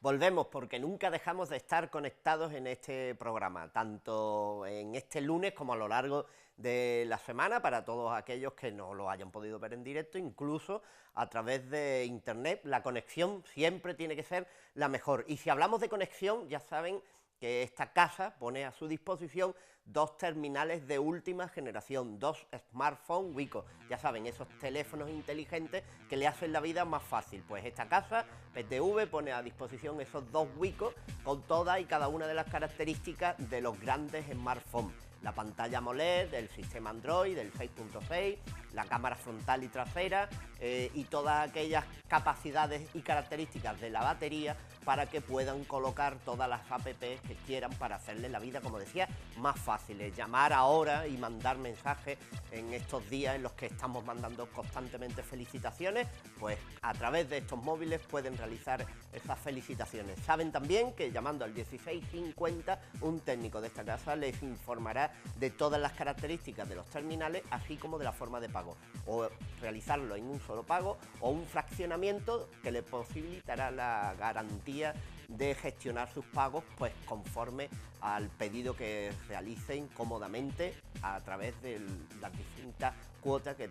Volvemos porque nunca dejamos de estar conectados en este programa, tanto en este lunes como a lo largo de la semana, para todos aquellos que no lo hayan podido ver en directo, incluso a través de internet. La conexión siempre tiene que ser la mejor. Y si hablamos de conexión, ya saben que esta casa pone a su disposición 2 terminales de última generación, 2 smartphones Wico. Ya saben, esos teléfonos inteligentes que le hacen la vida más fácil. Pues esta casa, PTV, pone a disposición esos 2 Wico con todas y cada una de las características de los grandes smartphones. La pantalla AMOLED, el sistema Android, el 6.6, la cámara frontal y trasera y todas aquellas capacidades y características de la batería para que puedan colocar todas las apps que quieran para hacerles la vida, como decía, más fáciles. Llamar ahora y mandar mensajes en estos días en los que estamos mandando constantemente felicitaciones, pues a través de estos móviles pueden realizar esas felicitaciones. Saben también que llamando al 1650 un técnico de esta casa les informará de todas las características de los terminales, así como de la forma de pago, o realizarlo en un solo pago o un fraccionamiento que le posibilitará la garantía de gestionar sus pagos pues conforme al pedido que realicen cómodamente a través de las distintas cuotas que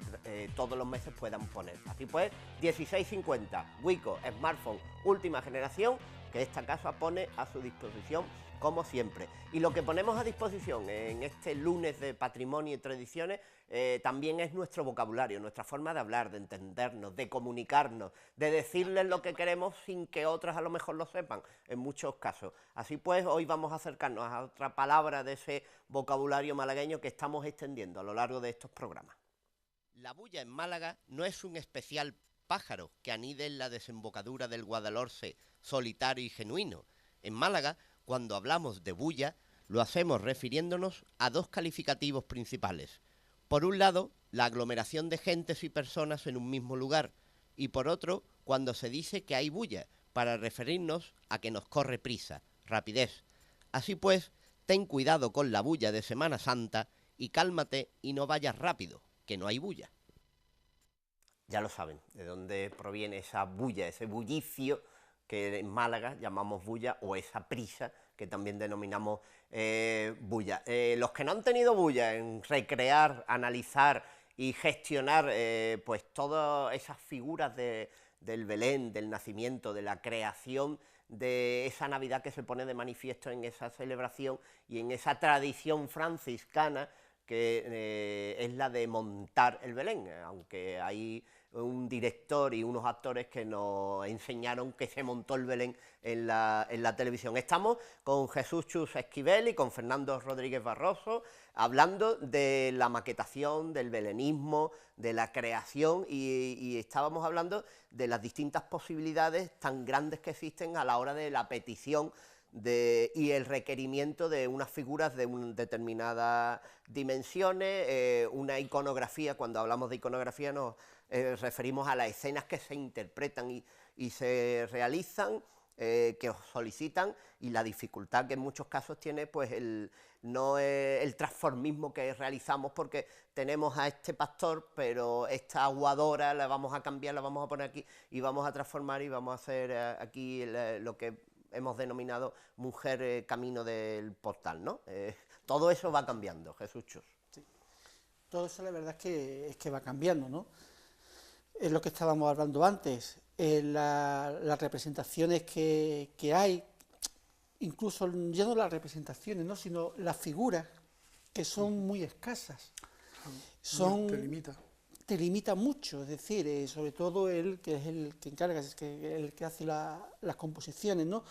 todos los meses puedan poner. Así pues, 1650 Wico Smartphone última generación, que esta casa pone a su disposición como siempre. Y lo que ponemos a disposición en este lunes de Patrimonio y Tradiciones también es nuestro vocabulario, nuestra forma de hablar, de entendernos, de comunicarnos, de decirles lo que queremos sin que otras a lo mejor lo sepan, en muchos casos. Así pues, hoy vamos a acercarnos a otra palabra de ese vocabulario malagueño que estamos extendiendo a lo largo de estos programas. La bulla en Málaga no es un especial pájaro que anide en la desembocadura del Guadalhorce, solitario y genuino. En Málaga, cuando hablamos de bulla, Lo hacemos refiriéndonos a dos calificativos principales. Por un lado, la aglomeración de gentes y personas en un mismo lugar, y por otro, cuando se dice que hay bulla, para referirnos a que nos corre prisa, rapidez. Así pues, ten cuidado con la bulla de Semana Santa y cálmate y no vayas rápido, que no hay bulla. Ya lo saben, de dónde proviene esa bulla, ese bullicio que en Málaga llamamos bulla, o esa prisa que también denominamos bulla. Los que no han tenido bulla en recrear, analizar y gestionar pues todas esas figuras del Belén, del nacimiento, de la creación de esa Navidad que se pone de manifiesto en esa celebración y en esa tradición franciscana que es la de montar el Belén, aunque hay un director y unos actores que nos enseñaron que se montó el Belén en la televisión. Estamos con Jesús Chus Esquivel y con Fernando Rodríguez Barroso, hablando de la maquetación, del belenismo, de la creación, y estábamos hablando de las distintas posibilidades tan grandes que existen a la hora de la petición y el requerimiento de unas figuras de determinadas dimensiones, una iconografía. Cuando hablamos de iconografía nos referimos a las escenas que se interpretan y se realizan, que os solicitan, y la dificultad que en muchos casos tiene pues no es el transformismo que realizamos, porque tenemos a este pastor, pero esta aguadora la vamos a cambiar, la vamos a poner aquí y vamos a transformar y vamos a hacer aquí lo que hemos denominado mujer camino del portal, ¿no? Todo eso va cambiando, Jesús Chus. Sí. Todo eso la verdad es que va cambiando, ¿no? Es lo que estábamos hablando antes, las representaciones que hay, incluso ya no las representaciones, ¿no?, sino las figuras, que son muy escasas. Te limita mucho, es decir, sobre todo él, que es el que encarga, el que hace las composiciones, ¿no?,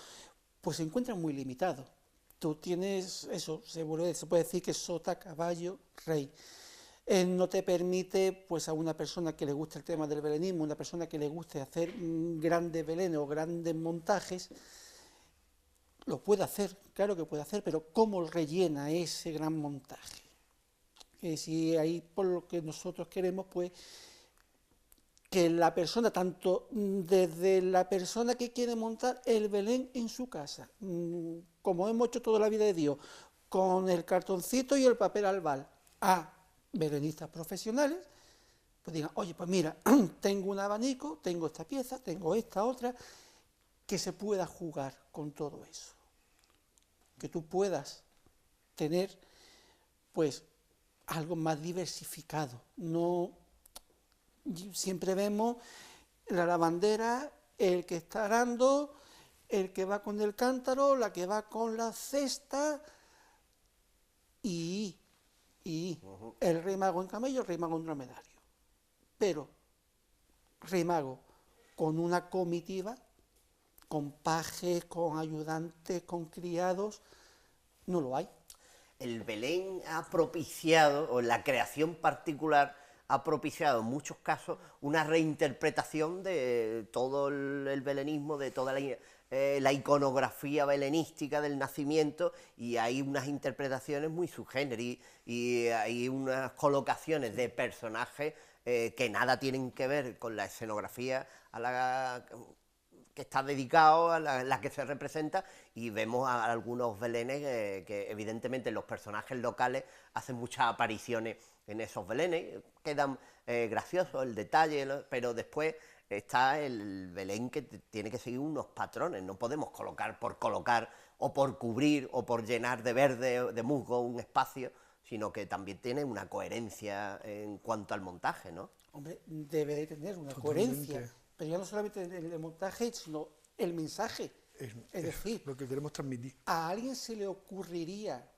pues se encuentra muy limitado. Tú tienes eso, se puede decir que sota, caballo, rey. No te permite, pues a una persona que le gusta el tema del belenismo, una persona que le guste hacer grandes belenes o grandes montajes, lo puede hacer, claro que puede hacer, pero ¿cómo rellena ese gran montaje? Si ahí por lo que nosotros queremos, pues, que la persona, tanto desde la persona que quiere montar el Belén en su casa, como hemos hecho toda la vida de Dios, con el cartoncito y el papel albal, a belenistas profesionales, pues digan, oye, pues mira, tengo un abanico, tengo esta pieza, tengo esta otra, que se pueda jugar con todo eso. Que tú puedas tener, pues, algo más diversificado. No siempre vemos la lavandera, el que está arando, el que va con el cántaro, la que va con la cesta y el rey mago en camello, el rey mago en dromedario. Pero rey mago con una comitiva, con pajes, con ayudantes, con criados, no lo hay. El Belén ha propiciado, o la creación particular ha propiciado en muchos casos una reinterpretación de todo el belenismo, de toda la iconografía belenística del nacimiento, y hay unas interpretaciones muy subgéneris y hay unas colocaciones de personajes que nada tienen que ver con la escenografía a la que está dedicado, a la que se representa, y vemos a algunos belenes que evidentemente los personajes locales hacen muchas apariciones en esos belenes, quedan graciosos el detalle, pero después está el Belén que tiene que seguir unos patrones. No podemos colocar por colocar, o por cubrir, o por llenar de verde, de musgo un espacio, sino que también tiene una coherencia en cuanto al montaje, ¿no? Hombre, debe de tener una coherencia, pero ya no solamente el montaje, sino el mensaje. Es decir, lo que queremos transmitir. ¿A alguien se le ocurriría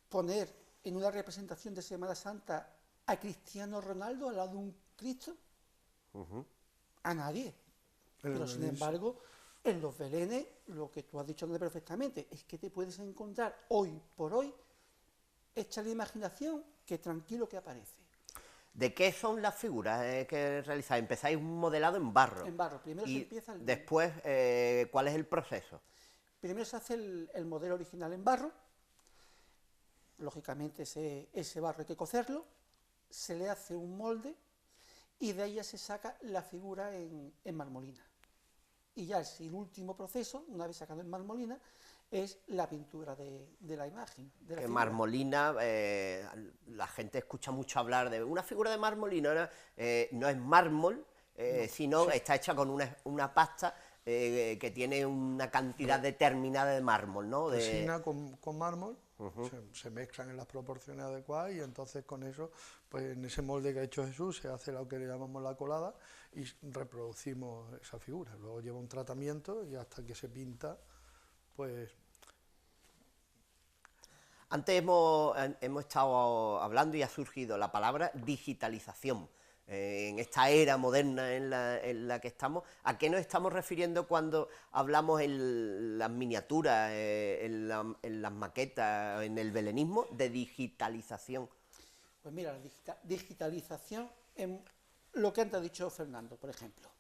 poner en una representación de Semana Santa a Cristiano Ronaldo al lado de un Cristo? A nadie. Pero sin embargo, en los belenes, lo que tú has dicho perfectamente, es que te puedes encontrar hoy por hoy, echa la imaginación, que tranquilo que aparece. ¿De qué son las figuras que realizáis? Empezáis un modelado en barro. En barro, primero se empieza el... Después, ¿cuál es el proceso? Primero se hace el modelo original en barro, lógicamente ese barro hay que cocerlo, se le hace un molde y de ahí ya se saca la figura en marmolina. Y ya el último proceso, una vez sacado en marmolina, es la pintura de la imagen. De la que figura. marmolina, la gente escucha mucho hablar de una figura de marmolina, ¿no? No es mármol, sino está hecha con una pasta que tiene una cantidad determinada de mármol, ¿no? Resina con mármol, se mezclan en las proporciones adecuadas y entonces con eso, pues en ese molde que ha hecho Jesús se hace lo que le llamamos la colada y reproducimos esa figura. Luego lleva un tratamiento y hasta que se pinta, pues... Antes hemos estado hablando y ha surgido la palabra digitalización. En esta era moderna en la que estamos, ¿a qué nos estamos refiriendo cuando hablamos en las miniaturas, en las maquetas, en el belenismo, de digitalización? Pues mira, la digitalización, lo que antes ha dicho Fernando, por ejemplo.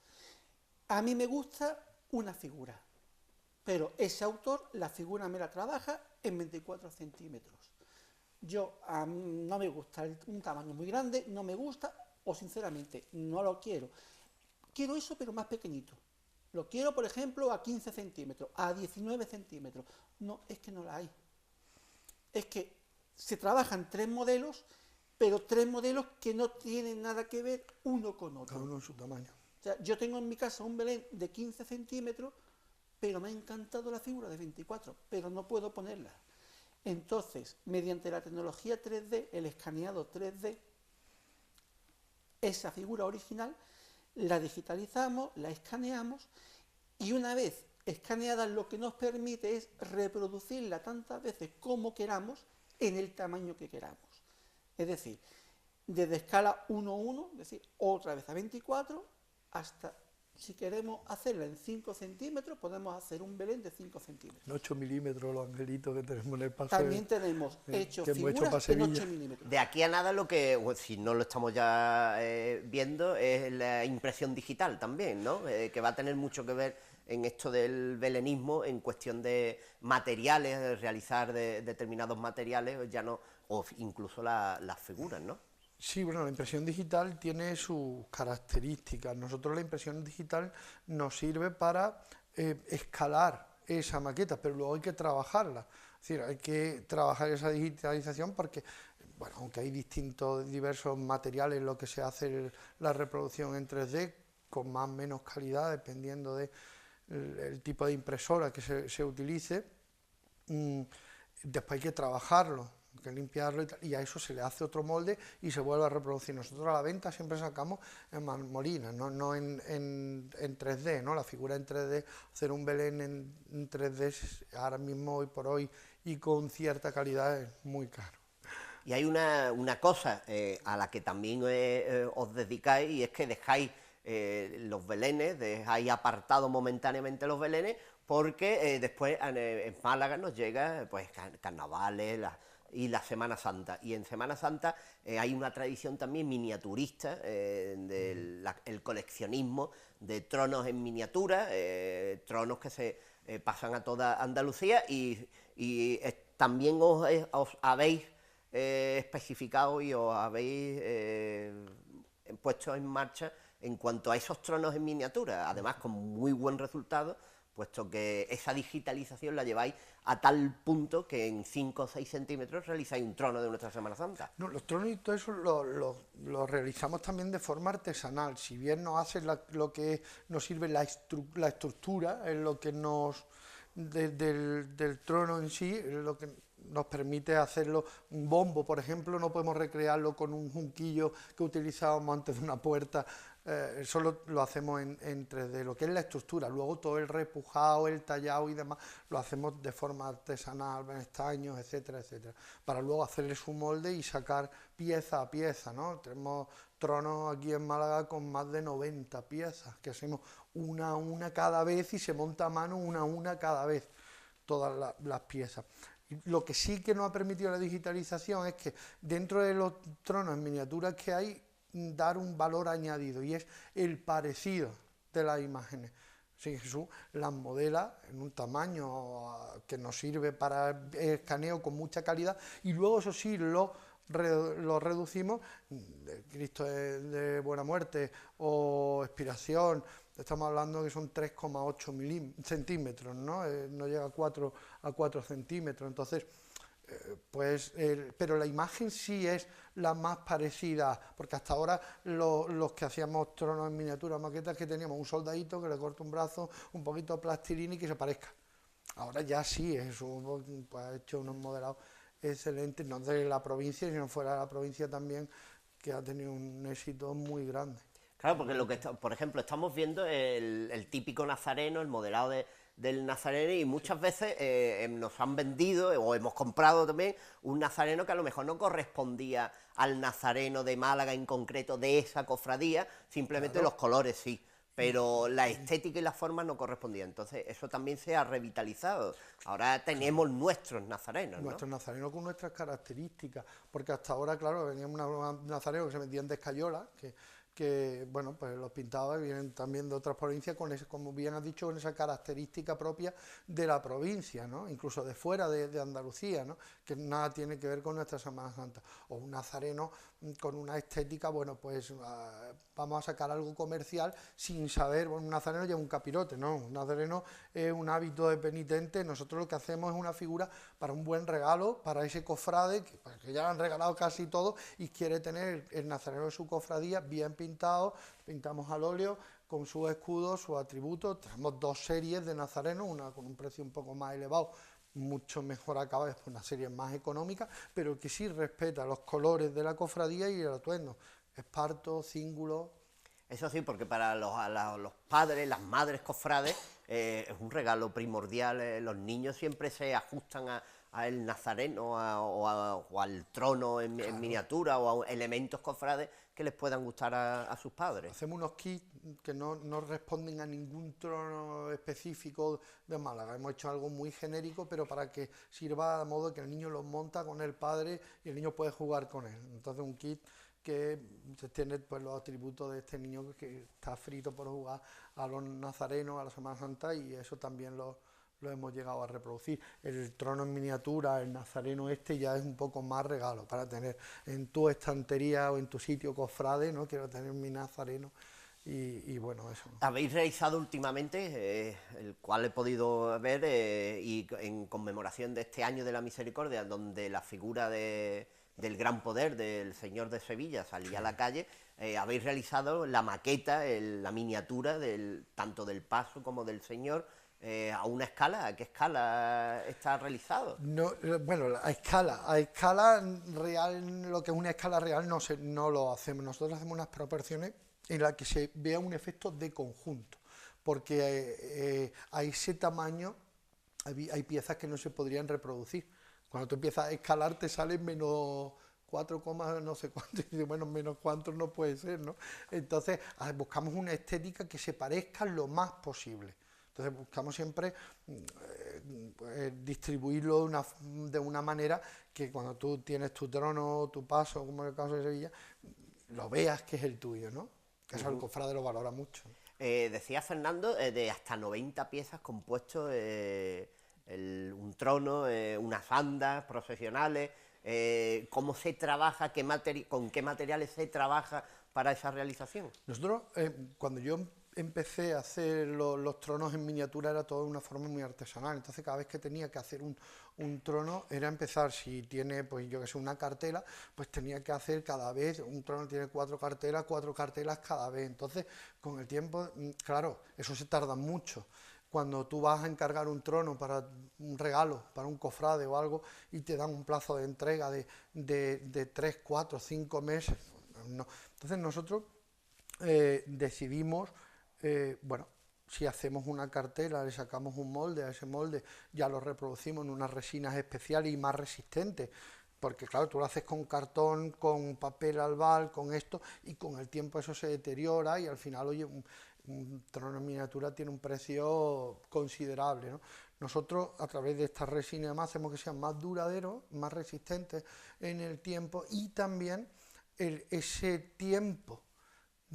A mí me gusta una figura, pero ese autor la figura me la trabaja en 24 centímetros. No me gusta un tamaño muy grande, no me gusta, o sinceramente no lo quiero. Quiero eso, pero más pequeñito. Lo quiero, por ejemplo, a 15 centímetros, a 19 centímetros. No, es que no la hay. Es que se trabajan 3 modelos, pero 3 modelos que no tienen nada que ver uno con otro. Cada uno en su tamaño. O sea, yo tengo en mi casa un Belén de 15 centímetros, pero me ha encantado la figura de 24, pero no puedo ponerla. Entonces, mediante la tecnología 3D, el escaneado 3D, esa figura original la digitalizamos, la escaneamos y una vez escaneada lo que nos permite es reproducirla tantas veces como queramos en el tamaño que queramos. Es decir, desde escala 1:1, es decir, otra vez a 24, hasta, si queremos hacerla en 5 centímetros, podemos hacer un Belén de 5 centímetros. En 8 milímetros los angelitos que tenemos en el paso. También tenemos hechos figuras en 8 milímetros. De aquí a nada lo que, si no lo estamos ya viendo, es la impresión digital también, ¿no? Que va a tener mucho que ver en esto del belenismo, en cuestión de materiales, de realizar determinados materiales, ya no, o incluso las figuras, ¿no? Sí, bueno, la impresión digital tiene sus características. Nosotros la impresión digital nos sirve para escalar esa maqueta, pero luego hay que trabajarla. Es decir, hay que trabajar esa digitalización porque, bueno, aunque hay diversos materiales en lo que se hace la reproducción en 3D, con más o menos calidad, dependiendo del tipo de impresora que se utilice, después hay que trabajarlo, hay que limpiarlo y a eso se le hace otro molde y se vuelve a reproducir. Nosotros a la venta siempre sacamos en marmolina, no en 3D, ¿no? La figura en 3D, hacer un Belén en 3D ahora mismo, hoy por hoy, y con cierta calidad es muy caro. Y hay una cosa a la que también os dedicáis, y es que dejáis los belenes, dejáis apartados momentáneamente los belenes, porque después en Málaga nos llega pues carnavales y la Semana Santa. Y en Semana Santa hay una tradición también miniaturista del coleccionismo de tronos en miniatura, tronos que se pasan a toda Andalucía y también os habéis especificado y os habéis puesto en marcha en cuanto a esos tronos en miniatura, además con muy buen resultado, puesto que esa digitalización la lleváis a tal punto que en 5 o 6 centímetros realizáis un trono de nuestra Semana Santa. No, los tronos y todo eso lo realizamos también de forma artesanal, si bien nos hace lo que nos sirve la estructura, es lo que nos del trono en sí, es lo que nos permite hacerlo. Un bombo, por ejemplo, no podemos recrearlo con un junquillo que utilizábamos antes de una puerta, solo lo hacemos en 3D, lo que es la estructura. Luego todo el repujado, el tallado y demás lo hacemos de forma artesanal, en estaños, etcétera, etcétera, para luego hacerle su molde y sacar pieza a pieza, ¿no? Tenemos tronos aquí en Málaga con más de 90 piezas, que hacemos una a una cada vez y se monta a mano una a una cada vez, todas las piezas. Lo que sí que nos ha permitido la digitalización es que dentro de los tronos en miniaturas que hay, dar un valor añadido, y es el parecido de las imágenes. Sí, Jesús las modela en un tamaño que nos sirve para escaneo con mucha calidad y luego eso sí lo reducimos, Cristo de Buena Muerte o Expiración, estamos hablando que son 3,8 centímetros, ¿no? No llega a 4 centímetros, entonces pero la imagen sí es la más parecida, porque hasta ahora los que hacíamos tronos en miniatura, maquetas, que teníamos un soldadito que le corta un brazo, un poquito de plastilina y que se parezca. Ahora ya sí, eso pues, ha hecho unos modelados excelentes, no de la provincia, sino fuera de la provincia también, que ha tenido un éxito muy grande. Claro, porque lo que por ejemplo, estamos viendo el típico nazareno, el modelado del nazareno, y muchas veces nos han vendido o hemos comprado también un nazareno que a lo mejor no correspondía al nazareno de Málaga en concreto, de esa cofradía, simplemente claro, los colores sí, pero la estética y la forma no correspondían. Entonces eso también se ha revitalizado. Ahora tenemos nuestros nazarenos, ¿no? Nuestros nazarenos con nuestras características, porque hasta ahora, claro, veníamos un nazareno que se metían de escayola, que bueno, pues los pintaba y vienen también de otras provincias con ese, como bien has dicho, con esa característica propia de la provincia, ¿no? Incluso de fuera de Andalucía, ¿no? Que nada tiene que ver con nuestra Semana Santa. O un nazareno con una estética, bueno, pues vamos a sacar algo comercial sin saber, bueno, un nazareno lleva un capirote, ¿no? Un nazareno es un hábito de penitente, nosotros lo que hacemos es una figura para un buen regalo, para ese cofrade, que ya han regalado casi todo y quiere tener el nazareno de su cofradía bien pintado, pintamos al óleo con su escudo, sus atributos. Tenemos 2 series de nazarenos, una con un precio un poco más elevado, mucho mejor acabada, después una serie más económica, pero que sí respeta los colores de la cofradía y el atuendo, esparto, cíngulo. Eso sí, porque para los padres, las madres cofrades, es un regalo primordial. Los niños siempre se ajustan a el nazareno o al trono en miniatura o a elementos cofrades que les puedan gustar a sus padres. Hacemos unos kits que no responden a ningún trono específico de Málaga. Hemos hecho algo muy genérico, pero para que sirva de modo que el niño los monta con el padre y el niño puede jugar con él. Entonces un kit que tiene pues, los atributos de este niño que está frito por jugar a los nazarenos, a la Semana Santa, y eso también lo hemos llegado a reproducir. El trono en miniatura, el nazareno ya es un poco más regalo para tener en tu estantería o en tu sitio cofrade, ¿no? Quiero tener mi nazareno y bueno, eso. Habéis realizado últimamente, el cual he podido ver, y en conmemoración de este año de la misericordia, donde la figura del gran poder del Señor de Sevilla salía a la calle, habéis realizado la maqueta, la miniatura tanto del paso como del Señor, a una escala. ¿A qué escala está realizado? No, bueno, a escala real, lo que es una escala real no lo hacemos. Nosotros hacemos unas proporciones en las que se vea un efecto de conjunto, porque a ese tamaño hay piezas que no se podrían reproducir. Cuando tú empiezas a escalar te salen menos 4, no sé cuánto, y dices, bueno, menos cuánto no puede ser, ¿no? Entonces buscamos una estética que se parezca lo más posible. Entonces buscamos siempre distribuirlo de una manera que cuando tú tienes tu trono, tu paso, como en el caso de Sevilla, lo veas que es el tuyo, ¿no? Que eso el cofrade lo valora mucho. Decía Fernando, de hasta 90 piezas compuestos, un trono, unas andas procesionales. ¿Cómo se trabaja, con qué materiales se trabaja para esa realización? Nosotros, cuando yo empecé a hacer los tronos en miniatura, era todo de una forma muy artesanal. Entonces cada vez que tenía que hacer un trono era empezar, si tiene, pues yo que sé, una cartela, pues tenía que hacer cada vez, un trono tiene 4 cartelas cada vez. Entonces con el tiempo, claro, eso se tarda mucho. Cuando tú vas a encargar un trono para un regalo, para un cofrade o algo, y te dan un plazo de entrega de 3, 4, 5 meses, no. Entonces nosotros decidimos, bueno, si hacemos una cartela, le sacamos un molde, a ese molde ya lo reproducimos en unas resinas especiales y más resistentes, porque claro, tú lo haces con cartón, con papel albal, con esto, y con el tiempo eso se deteriora y al final, oye, un trono en miniatura tiene un precio considerable, ¿no? Nosotros a través de estas resinas además hacemos que sean más duraderos, más resistentes en el tiempo y también ese tiempo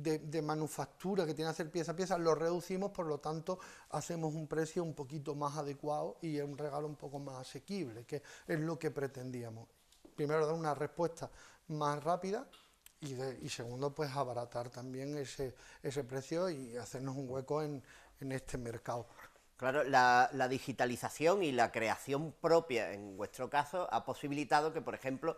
de manufactura que tiene que hacer pieza a pieza, lo reducimos, por lo tanto hacemos un precio un poquito más adecuado y es un regalo un poco más asequible, que es lo que pretendíamos. Primero, dar una respuesta más rápida y segundo, pues abaratar también ese precio y hacernos un hueco en este mercado. Claro, la digitalización y la creación propia, en vuestro caso, ha posibilitado que, por ejemplo,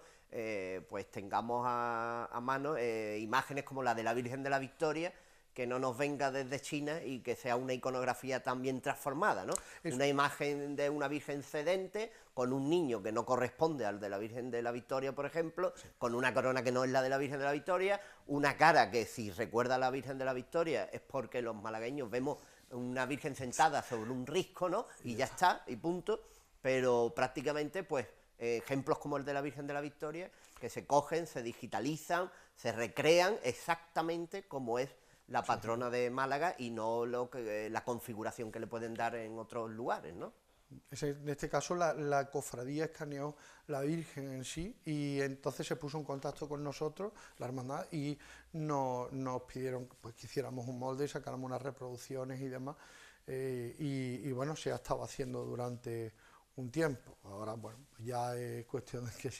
pues tengamos a mano imágenes como la de la Virgen de la Victoria, que no nos venga desde China y que sea una iconografía también transformada, ¿no? Una imagen de una Virgen sedente con un niño que no corresponde al de la Virgen de la Victoria, por ejemplo, con una corona que no es la de la Virgen de la Victoria, una cara que si recuerda a la Virgen de la Victoria es porque los malagueños vemos una Virgen sentada sobre un risco, ¿no? Y ya está, y punto. Pero prácticamente, pues, ejemplos como el de la Virgen de la Victoria, que se cogen, se digitalizan, se recrean exactamente como es la patrona de Málaga y no la configuración que le pueden dar en otros lugares, ¿no? En este caso la cofradía escaneó la Virgen en sí y entonces se puso en contacto con nosotros, la hermandad, y nos pidieron pues, que hiciéramos un molde, sacáramos unas reproducciones y demás, y bueno, se ha estado haciendo durante un tiempo. Ahora, bueno, ya es cuestión de que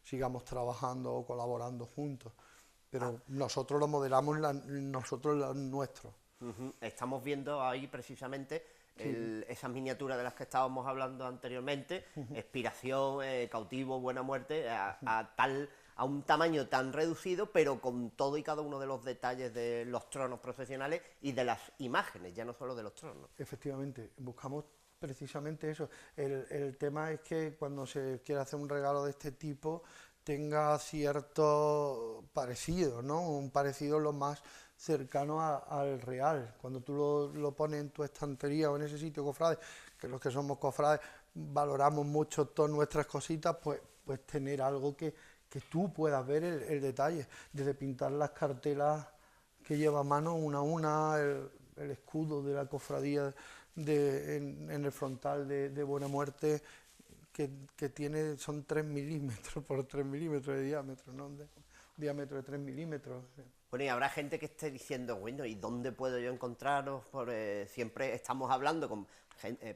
sigamos trabajando o colaborando juntos, pero nosotros lo modelamos, nosotros lo nuestro. Estamos viendo ahí precisamente esas miniaturas de las que estábamos hablando anteriormente, Expiración, Cautivo, Buena Muerte, a un tamaño tan reducido, pero con todo y cada uno de los detalles de los tronos procesionales y de las imágenes, ya no solo de los tronos. Efectivamente, buscamos precisamente eso. El tema es que cuando se quiere hacer un regalo de este tipo tenga cierto parecido, ¿no? Un parecido lo más cercano al real. Cuando tú lo pones en tu estantería o en ese sitio cofrade, que los que somos cofrades valoramos mucho todas nuestras cositas, pues tener algo que tú puedas ver el detalle, desde pintar las cartelas que lleva a mano una a una, el escudo de la cofradía en el frontal de Buena Muerte, que tiene, son 3 milímetros por 3 milímetros de diámetro, ¿no? Diámetro de 3 milímetros. Bueno, y habrá gente que esté diciendo, bueno, ¿y dónde puedo yo encontraros? Siempre estamos hablando con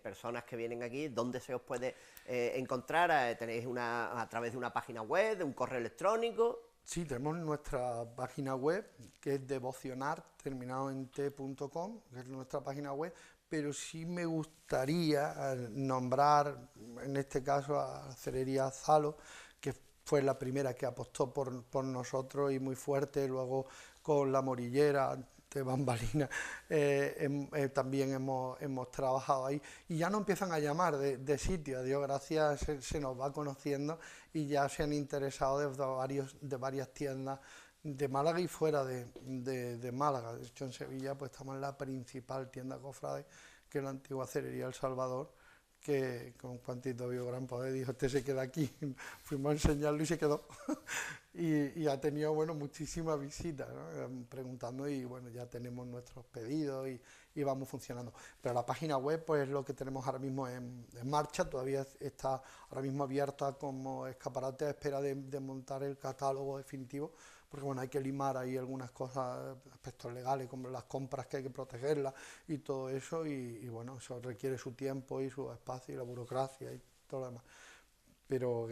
personas que vienen aquí, ¿dónde se os puede encontrar? ¿Tenéis a través de una página web, de un correo electrónico? Sí, tenemos nuestra página web, que es devocionar, terminado en t.com, que es nuestra página web, pero sí me gustaría nombrar, en este caso, a Cerería Zalo, que fue la primera que apostó por nosotros y muy fuerte, luego con La Morillera, de bambalina, también hemos trabajado ahí, y ya nos empiezan a llamar de sitio, a Dios gracias, se nos va conociendo, y ya se han interesado de varias tiendas de Málaga y fuera de Málaga. De hecho, en Sevilla pues estamos en la principal tienda cofrade, que es la antigua Cerería El Salvador, que con Juantito vio gran poder, dijo, este se queda aquí. Fuimos a enseñarlo y se quedó. y ha tenido, bueno, muchísimas visitas, ¿no? Preguntando, y bueno, ya tenemos nuestros pedidos y vamos funcionando. Pero la página web, pues es lo que tenemos ahora mismo en marcha, todavía está ahora mismo abierta como escaparate a espera de montar el catálogo definitivo, porque bueno, hay que limar ahí algunas cosas, aspectos legales, como las compras que hay que protegerlas y todo eso, y bueno, eso requiere su tiempo y su espacio y la burocracia y todo lo demás. Pero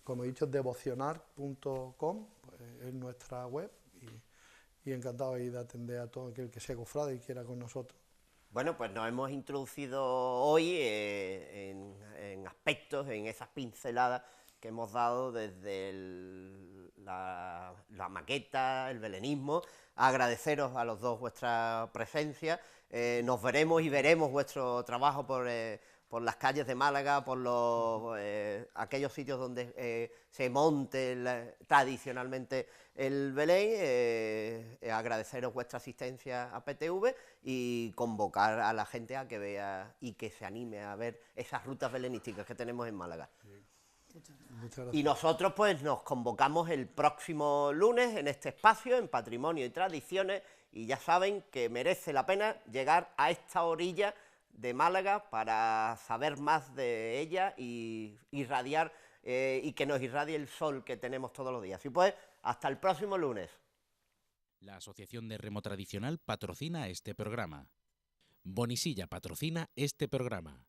como he dicho, devocionar.com pues, es nuestra web, y encantado ahí de atender a todo aquel que sea cofrade y quiera con nosotros. Bueno, pues nos hemos introducido hoy en aspectos, en esas pinceladas que hemos dado desde la maqueta, el belenismo. Agradeceros a los dos vuestra presencia. Nos veremos y veremos vuestro trabajo por las calles de Málaga, por aquellos sitios donde se monte tradicionalmente el Belén. Agradeceros vuestra asistencia a PTV y convocar a la gente a que vea y que se anime a ver esas rutas belenísticas que tenemos en Málaga. Muchas gracias. Y nosotros pues nos convocamos el próximo lunes en este espacio, en Patrimonio y Tradiciones, y ya saben que merece la pena llegar a esta orilla de Málaga para saber más de ella y irradiar y que nos irradie el sol que tenemos todos los días. Y pues hasta el próximo lunes. La Asociación de Remo Tradicional patrocina este programa. Bonisilla patrocina este programa.